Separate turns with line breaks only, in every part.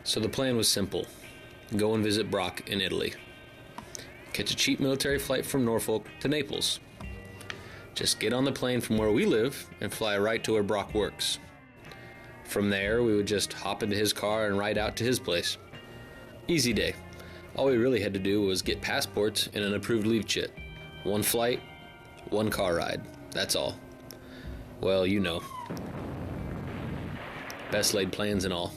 So the plan was simple. Go and visit Brock in Italy. Catch a cheap military flight from Norfolk to Naples. Just get on the plane from where we live and fly right to where Brock works. From there, we would just hop into his car and ride out to his place. Easy day. All we really had to do was get passports and an approved leave chit. One flight, one car ride. That's all. Well, you know. Best laid plans and all.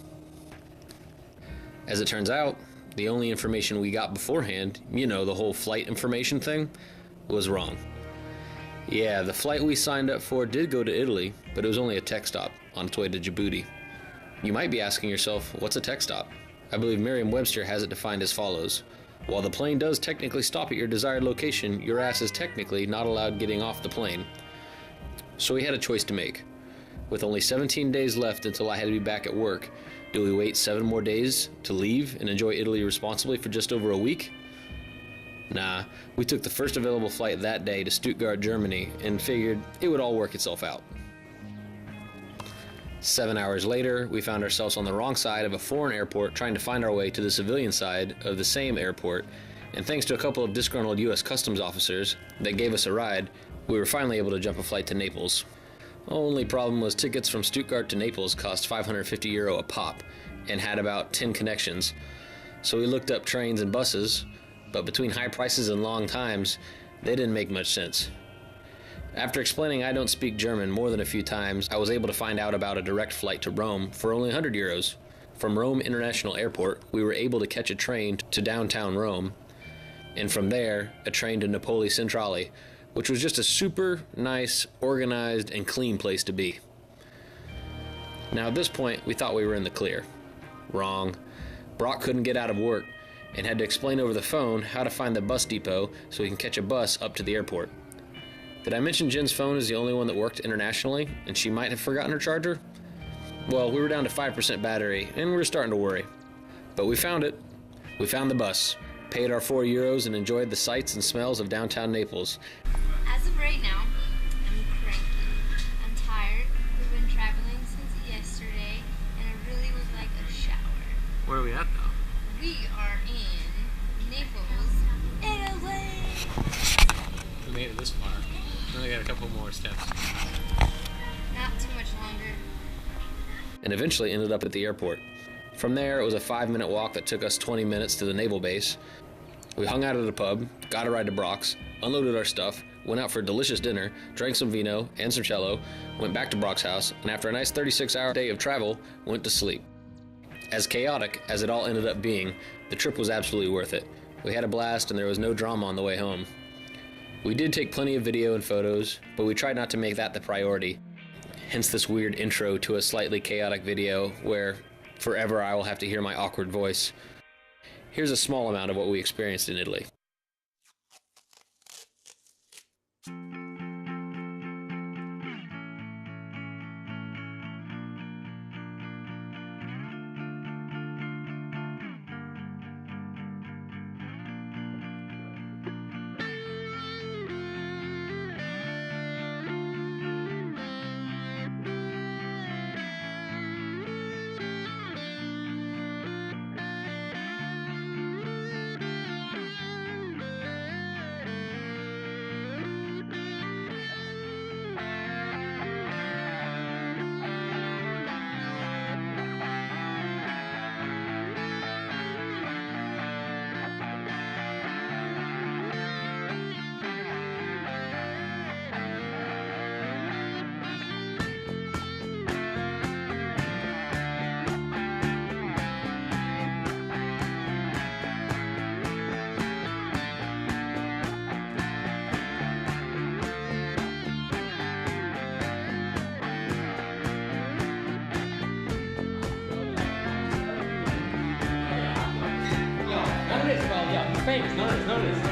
As it turns out, the only information we got beforehand, the whole flight information thing, was wrong. Yeah, the flight we signed up for did go to Italy, but it was only a tech stop on its way to Djibouti. You might be asking yourself, what's a tech stop? I believe Merriam-Webster has it defined as follows. While the plane does technically stop at your desired location, your ass is technically not allowed getting off the plane. So we had a choice to make. With only 17 days left until I had to be back at work, do we wait 7 more days to leave and enjoy Italy responsibly for just over a week? Nah, we took the first available flight that day to Stuttgart, Germany, and figured it would all work itself out. 7 hours later, we found ourselves on the wrong side of a foreign airport trying to find our way to the civilian side of the same airport, and thanks to a couple of disgruntled U.S. Customs officers that gave us a ride, we were finally able to jump a flight to Naples. Only problem was tickets from Stuttgart to Naples cost €550 a pop, and had about 10 connections, so we looked up trains and buses, but between high prices and long times, they didn't make much sense. After explaining I don't speak German more than a few times, I was able to find out about a direct flight to Rome for only €100. From Rome International Airport, we were able to catch a train to downtown Rome, and from there, a train to Napoli Centrale, which was just a super nice, organized, and clean place to be. Now at this point, we thought we were in the clear. Wrong. Brock couldn't get out of work, and had to explain over the phone how to find the bus depot so we can catch a bus up to the airport. Did I mention Jen's phone is the only one that worked internationally, and she might have forgotten her charger? Well, we were down to 5% battery, and we were starting to worry. But we found it. We found the bus, paid our €4, and enjoyed the sights and smells of downtown Naples.
As of right now, I'm cranky. I'm tired. We've been traveling since yesterday, and I really would like a shower.
Where are we at, though?
We are in Naples, Italy.
We made it this far. We only got a couple more steps.
Not too much longer.
And eventually ended up at the airport. From there, it was a 5-minute walk that took us 20 minutes to the naval base. We hung out at a pub, got a ride to Brock's, unloaded our stuff, went out for a delicious dinner, drank some vino and some cello, went back to Brock's house, and after a nice 36-hour day of travel, went to sleep. As chaotic as it all ended up being, the trip was absolutely worth it. We had a blast and there was no drama on the way home. We did take plenty of video and photos, but we tried not to make that the priority. Hence this weird intro to a slightly chaotic video where forever I will have to hear my awkward voice. Here's a small amount of what we experienced in Italy. Famous, notice.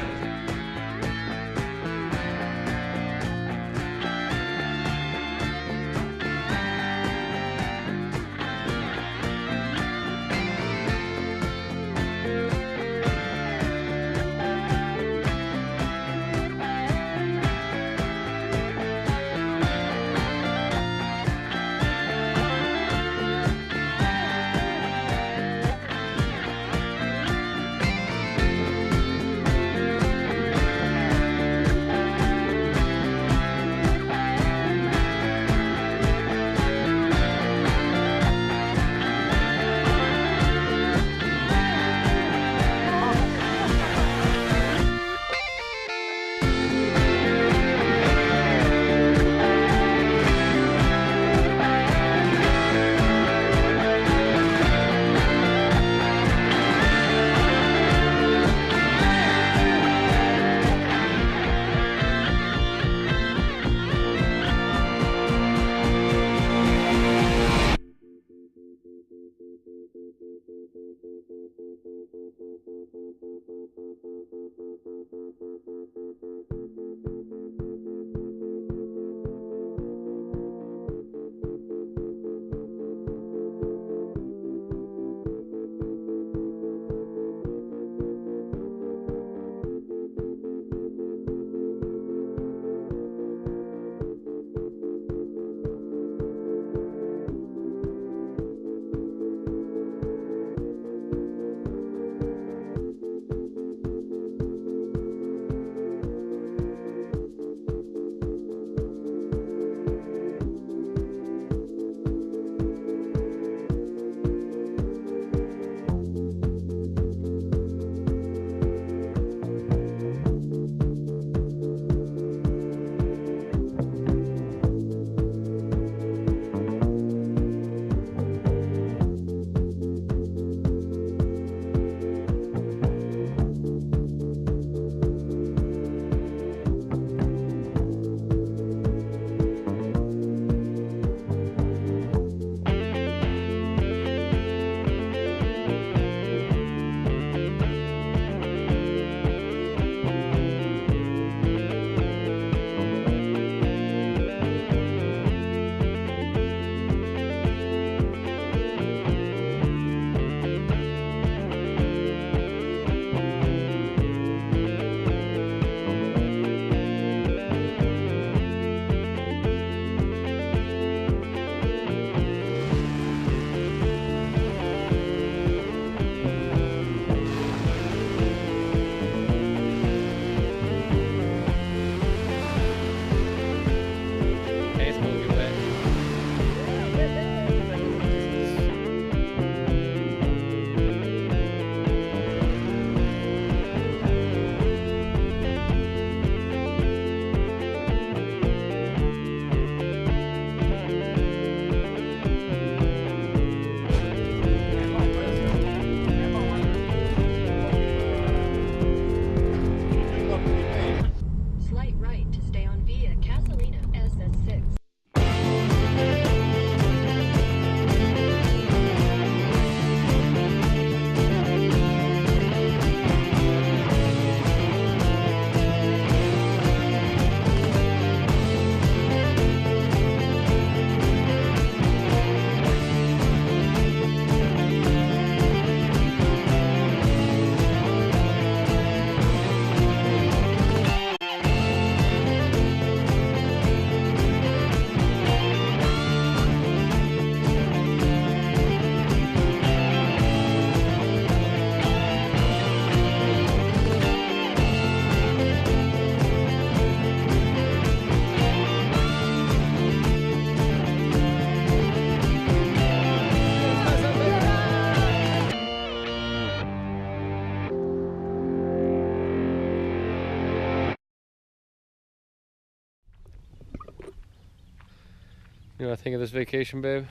You know what I think of this vacation, babe?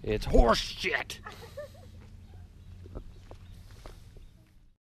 It's horse shit.